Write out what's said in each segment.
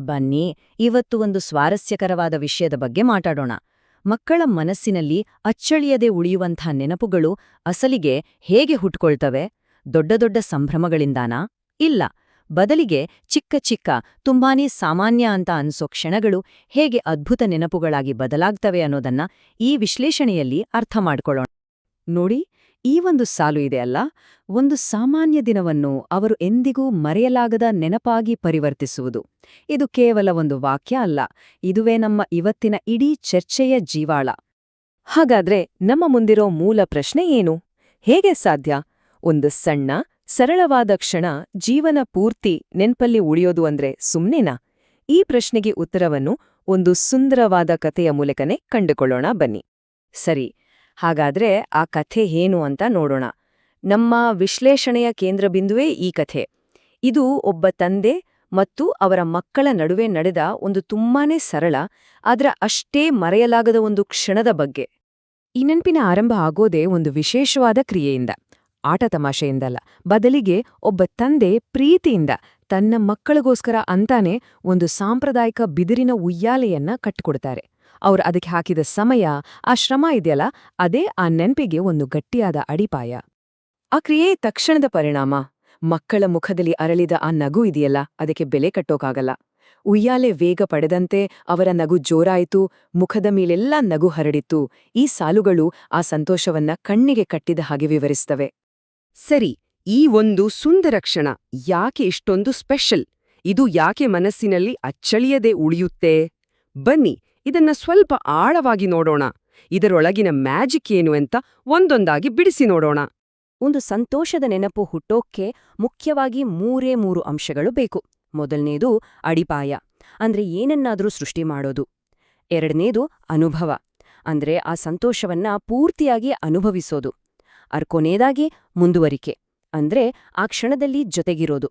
ಬನ್ನಿ ಇವತ್ತು ಒಂದು ಸ್ವಾರಸ್ಯಕರವಾದ ವಿಷಯದ ಬಗ್ಗೆ ಮಾತಾಡೋಣ. ಮಕ್ಕಳ ಮನಸ್ಸಿನಲ್ಲಿ ಅಚ್ಚಳಿಯದೆ ಉಳಿಯುವಂಥ ನೆನಪುಗಳು ಅಸಲಿಗೆ ಹೇಗೆ ಹುಟ್ಕೊಳ್ತವೆ? ದೊಡ್ಡ ದೊಡ್ಡ ಸಂಭ್ರಮಗಳಿಂದಾನಾ? ಇಲ್ಲ. ಬದಲಿಗೆ ಚಿಕ್ಕ ಚಿಕ್ಕ ತುಂಬಾನೇ ಸಾಮಾನ್ಯ ಅಂತ ಅನ್ಸೋ ಕ್ಷಣಗಳು ಹೇಗೆ ಅದ್ಭುತ ನೆನಪುಗಳಾಗಿ ಬದಲಾಗ್ತವೆ ಅನ್ನೋದನ್ನ ಈ ವಿಶ್ಲೇಷಣೆಯಲ್ಲಿ ಅರ್ಥ ಮಾಡ್ಕೊಳ್ಳೋಣ. ನೋಡಿ, ಈ ಒಂದು ಸಾಲು ಇದೆಯಲ್ಲ, ಒಂದು ಸಾಮಾನ್ಯ ದಿನವನ್ನು ಅವರು ಎಂದಿಗೂ ಮರೆಯಲಾಗದ ನೆನಪಾಗಿ ಪರಿವರ್ತಿಸುವುದು. ಇದು ಕೇವಲ ಒಂದು ವಾಕ್ಯ ಅಲ್ಲ, ಇದುವೇ ನಮ್ಮ ಇವತ್ತಿನ ಇಡೀ ಚರ್ಚೆಯ ಜೀವಾಳ. ಹಾಗಾದ್ರೆ ನಮ್ಮ ಮುಂದಿರೋ ಮೂಲ ಪ್ರಶ್ನೆ ಏನು? ಹೇಗೆ ಸಾಧ್ಯ ಒಂದು ಸಣ್ಣ ಸರಳವಾದ ಕ್ಷಣ ಜೀವನ ಪೂರ್ತಿ ನೆನ್ಪಲ್ಲಿ ಉಳಿಯೋದು ಅಂದ್ರೆ ಸುಮ್ನೆನಾ? ಈ ಪ್ರಶ್ನೆಗೆ ಉತ್ತರವನ್ನು ಒಂದು ಸುಂದರವಾದ ಕಥೆಯ ಮೂಲಕನೇ ಕಂಡುಕೊಳ್ಳೋಣ ಬನ್ನಿ. ಸರಿ, ಹಾಗಾದ್ರೆ ಆ ಕಥೆ ಏನು ಅಂತ ನೋಡೋಣ. ನಮ್ಮ ವಿಶ್ಲೇಷಣೆಯ ಕೇಂದ್ರಬಿಂದುವೇ ಈ ಕಥೆ. ಇದು ಒಬ್ಬ ತಂದೆ ಮತ್ತು ಅವರ ಮಕ್ಕಳ ನಡುವೆ ನಡೆದ ಒಂದು ತುಂಬಾನೇ ಸರಳ, ಆದ್ರೆ ಅಷ್ಟೇ ಮರೆಯಲಾಗದ ಒಂದು ಕ್ಷಣದ ಬಗ್ಗೆ. ಈ ನೆನಪಿನ ಆರಂಭ ಆಗೋದೇ ಒಂದು ವಿಶೇಷವಾದ ಕ್ರಿಯೆಯಿಂದ, ಆಟ ತಮಾಷೆಯಿಂದಲ್ಲ. ಬದಲಿಗೆ ಒಬ್ಬ ತಂದೆ ಪ್ರೀತಿಯಿಂದ ತನ್ನ ಮಕ್ಕಳಿಗೋಸ್ಕರ ಅಂತಾನೆ ಒಂದು ಸಾಂಪ್ರದಾಯಿಕ ಬಿದಿರಿನ ಉಯ್ಯಾಲೆಯನ್ನ ಕಟ್ಟಿಕೊಡ್ತಾರೆ. ಅವ್ರು ಅದಕ್ಕೆ ಹಾಕಿದ ಸಮಯ, ಆ ಶ್ರಮ ಇದೆಯಲ್ಲ, ಅದೇ ಆ ನೆನ್ಪಿಗೆ ಒಂದು ಗಟ್ಟಿಯಾದ ಅಡಿಪಾಯ. ಆ ಕ್ರಿಯೆ ತಕ್ಷಣದ ಪರಿಣಾಮ. ಮಕ್ಕಳ ಮುಖದಲ್ಲಿ ಅರಳಿದ ಆ ನಗು ಇದೆಯಲ್ಲ, ಅದಕ್ಕೆ ಬೆಲೆ ಕಟ್ಟೋಕಾಗಲ್ಲ. ಉಯ್ಯಾಲೆ ವೇಗ ಪಡೆದಂತೆ ಅವರ ನಗು ಜೋರಾಯಿತು, ಮುಖದ ಮೇಲೆಲ್ಲ ನಗು ಹರಡಿತ್ತು. ಈ ಸಾಲುಗಳು ಆ ಸಂತೋಷವನ್ನ ಕಣ್ಣಿಗೆ ಕಟ್ಟಿದ ಹಾಗೆ ವಿವರಿಸ್ತವೆ. ಸರಿ, ಈ ಒಂದು ಸುಂದರ ಕ್ಷಣ ಯಾಕೆ ಇಷ್ಟೊಂದು ಸ್ಪೆಷಲ್? ಇದು ಯಾಕೆ ಮನಸ್ಸಿನಲ್ಲಿ ಅಚ್ಚಳಿಯದೆ ಉಳಿಯುತ್ತೆ? ಬನ್ನಿ ಇದನ್ನ ಸ್ವಲ್ಪ ಆಳವಾಗಿ ನೋಡೋಣ. ಇದರೊಳಗಿನ ಮ್ಯಾಜಿಕ್ ಏನು ಅಂತ ಒಂದೊಂದಾಗಿ ಬಿಡಿಸಿ ನೋಡೋಣ. ಒಂದು ಸಂತೋಷದ ನೆನಪು ಹುಟ್ಟೋಕ್ಕೆ ಮುಖ್ಯವಾಗಿ ಮೂರೇ ಅಂಶಗಳು ಬೇಕು. ಮೊದಲನೇದು ಅಡಿಪಾಯ, ಅಂದ್ರೆ ಏನನ್ನಾದ್ರೂ ಸೃಷ್ಟಿ ಮಾಡೋದು. ಎರಡನೇದು ಅನುಭವ, ಅಂದ್ರೆ ಆ ಸಂತೋಷವನ್ನ ಪೂರ್ತಿಯಾಗಿ ಅನುಭವಿಸೋದು. ಕೊನೆಯದಾಗಿ ಮುಂದುವರಿಕೆ, ಅಂದ್ರೆ ಆ ಕ್ಷಣದಲ್ಲಿ ಜೊತೆಗಿರೋದು.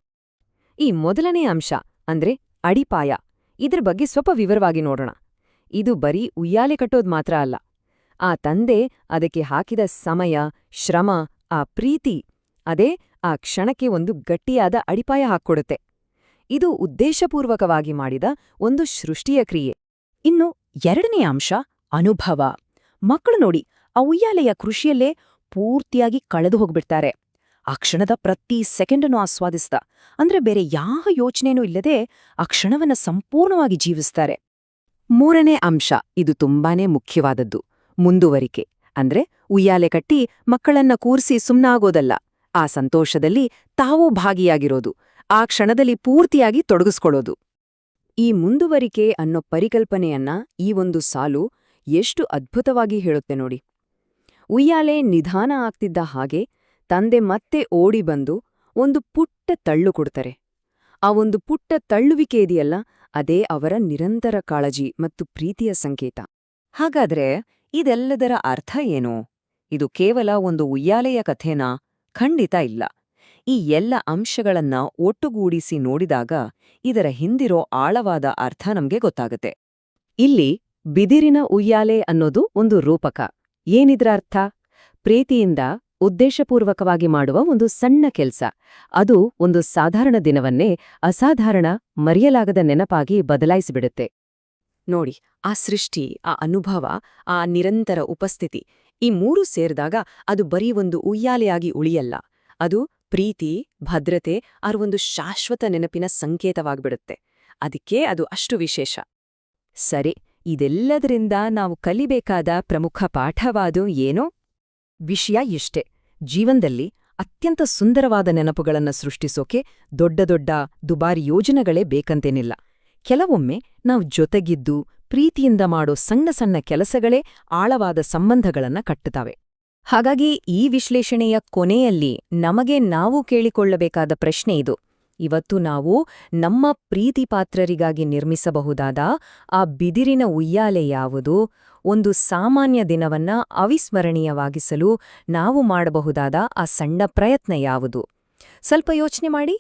ಈ ಮೊದಲನೇ ಅಂಶ ಅಂದ್ರೆ ಅಡಿಪಾಯ, ಇದ್ರ ಬಗ್ಗೆ ಸ್ವಲ್ಪ ವಿವರವಾಗಿ ನೋಡೋಣ. ಇದು ಬರೀ ಉಯ್ಯಾಲೆ ಕಟ್ಟೋದ್ ಮಾತ್ರ ಅಲ್ಲ. ಆ ತಂದೆ ಅದಕ್ಕೆ ಹಾಕಿದ ಸಮಯ, ಶ್ರಮ, ಆ ಪ್ರೀತಿ, ಅದೇ ಆ ಕ್ಷಣಕ್ಕೆ ಒಂದು ಗಟ್ಟಿಯಾದ ಅಡಿಪಾಯ ಹಾಕ್ಕೊಡುತ್ತೆ. ಇದು ಉದ್ದೇಶಪೂರ್ವಕವಾಗಿ ಮಾಡಿದ ಒಂದು ಸೃಷ್ಟಿಯ ಕ್ರಿಯೆ. ಇನ್ನು ಎರಡನೇ ಅಂಶ ಅನುಭವ. ಮಕ್ಕಳು ನೋಡಿ, ಆ ಉಯ್ಯಾಲೆಯ ಕೃಷಿಯಲ್ಲೇ ಪೂರ್ತಿಯಾಗಿ ಕಳೆದು ಹೋಗ್ಬಿಡ್ತಾರೆ. ಆ ಕ್ಷಣದ ಪ್ರತಿ ಸೆಕೆಂಡನ್ನು ಆಸ್ವಾದಿಸ್ತಾ, ಅಂದ್ರೆ ಬೇರೆ ಯಾವ ಯೋಚನೆನೂ ಇಲ್ಲದೆ ಆ ಕ್ಷಣವನ್ನ ಸಂಪೂರ್ಣವಾಗಿ ಜೀವಿಸ್ತಾರೆ. ಮೂರನೇ ಅಂಶ, ಇದು ತುಂಬಾನೇ ಮುಖ್ಯವಾದದ್ದು, ಮುಂದುವರಿಕೆ. ಅಂದ್ರೆ ಉಯ್ಯಾಲೆ ಕಟ್ಟಿ ಮಕ್ಕಳನ್ನ ಕೂರ್ಸಿ ಸುಮ್ನಾಗೋದಲ್ಲ, ಆ ಸಂತೋಷದಲ್ಲಿ ತಾವೂ ಭಾಗಿಯಾಗಿರೋದು, ಆ ಕ್ಷಣದಲ್ಲಿ ಪೂರ್ತಿಯಾಗಿ ತೊಡಗಿಸ್ಕೊಳ್ಳೋದು. ಈ ಮುಂದುವರಿಕೆ ಅನ್ನೋ ಪರಿಕಲ್ಪನೆಯನ್ನ ಈ ಒಂದು ಸಾಲು ಎಷ್ಟು ಅದ್ಭುತವಾಗಿ ಹೇಳುತ್ತೆ ನೋಡಿ. ಉಯ್ಯಾಲೆ ನಿಧಾನ ಆಗ್ತಿದ್ದ ಹಾಗೆ ತಂದೆ ಮತ್ತೆ ಓಡಿ ಬಂದು ಒಂದು ಪುಟ್ಟ ತಳ್ಳು ಕೊಡ್ತಾರೆ. ಆ ಒಂದು ಪುಟ್ಟ ತಳ್ಳುವಿಕೆ ಇದೆಯಲ್ಲ, ಅದೇ ಅವರ ನಿರಂತರ ಕಾಳಜಿ ಮತ್ತು ಪ್ರೀತಿಯ ಸಂಕೇತ. ಹಾಗಾದ್ರೆ ಇದೆಲ್ಲದರ ಅರ್ಥ ಏನು? ಇದು ಕೇವಲ ಒಂದು ಉಯ್ಯಾಲೆಯ ಕಥೆನಾ? ಖಂಡಿತ ಇಲ್ಲ. ಈ ಎಲ್ಲ ಅಂಶಗಳನ್ನ ಒಟ್ಟುಗೂಡಿಸಿ ನೋಡಿದಾಗ ಇದರ ಹಿಂದಿರೋ ಆಳವಾದ ಅರ್ಥ ನಮ್ಗೆ ಗೊತ್ತಾಗುತ್ತೆ. ಇಲ್ಲಿ ಬಿದಿರಿನ ಉಯ್ಯಾಲೆ ಅನ್ನೋದು ಒಂದು ರೂಪಕ. ಏನಿದ್ರ ಅರ್ಥ? ಪ್ರೀತಿಯಿಂದ ಉದ್ದೇಶಪೂರ್ವಕವಾಗಿ ಮಾಡುವ ಒಂದು ಸಣ್ಣ ಕೆಲ್ಸ. ಅದು ಒಂದು ಸಾಧಾರಣ ದಿನವನ್ನೇ ಅಸಾಧಾರಣ, ಮರೆಯಲಾಗದ ನೆನಪಾಗಿ ಬದಲಾಯಿಸಿಬಿಡುತ್ತೆ. ನೋಡಿ, ಆ ಸೃಷ್ಟಿ, ಆ ಅನುಭವ, ಆ ನಿರಂತರ ಉಪಸ್ಥಿತಿ, ಈ ಮೂರೂ ಸೇರಿದಾಗ ಅದು ಬರೀ ಒಂದು ಉಯ್ಯಾಲೆಯಾಗಿ ಉಳಿಯಲ್ಲ. ಅದು ಪ್ರೀತಿ, ಭದ್ರತೆ, ಒಂದು ಶಾಶ್ವತ ನೆನಪಿನ ಸಂಕೇತವಾಗ್ಬಿಡುತ್ತೆ. ಅದಕ್ಕೆ ಅದು ಅಷ್ಟು ವಿಶೇಷ. ಸರಿ, ಇದೆಲ್ಲದರಿಂದ ನಾವು ಕಲಿಬೇಕಾದ ಪ್ರಮುಖ ಪಾಠವಾದು ಏನೋ? ವಿಷಯ ಇಷ್ಟೇ: ಜೀವನದಲ್ಲಿ ಅತ್ಯಂತ ಸುಂದರವಾದ ನೆನಪುಗಳನ್ನ ಸೃಷ್ಟಿಸೋಕೆ ದೊಡ್ಡ ದೊಡ್ಡ ದುಬಾರಿ ಯೋಜನೆಗಳೇ ಬೇಕಂತೇನಿಲ್ಲ. ಕೆಲವೊಮ್ಮೆ ನಾವು ಜೊತೆಗಿದ್ದು ಪ್ರೀತಿಯಿಂದ ಮಾಡೋ ಸಣ್ಣ ಸಣ್ಣ ಕೆಲಸಗಳೇ ಆಳವಾದ ಸಂಬಂಧಗಳನ್ನ ಕಟ್ಟುತ್ತವೆ. ಹಾಗಾಗಿ ಈ ವಿಶ್ಲೇಷಣೆಯ ಕೊನೆಯಲ್ಲಿ ನಮಗೆ ನಾವು ಕೇಳಿಕೊಳ್ಳಬೇಕಾದ ಪ್ರಶ್ನೆ ಇದು: ಇವತ್ತು ನಾವು ನಮ್ಮ ಪ್ರೀತಿಪಾತ್ರರಿಗಾಗಿ ನಿರ್ಮಿಸಬಹುದಾದ ಆ ಬಿದಿರಿನ ಉಯ್ಯಾಲೆ ಯಾವುದು? ಒಂದು ಸಾಮಾನ್ಯ ದಿನವನ್ನ ಅವಿಸ್ಮರಣೀಯವಾಗಿಸಲು ನಾವು ಮಾಡಬಹುದಾದ ಆ ಸಣ್ಣ ಪ್ರಯತ್ನ ಯಾವುದು? ಸ್ವಲ್ಪ ಯೋಚನೆ ಮಾಡಿ.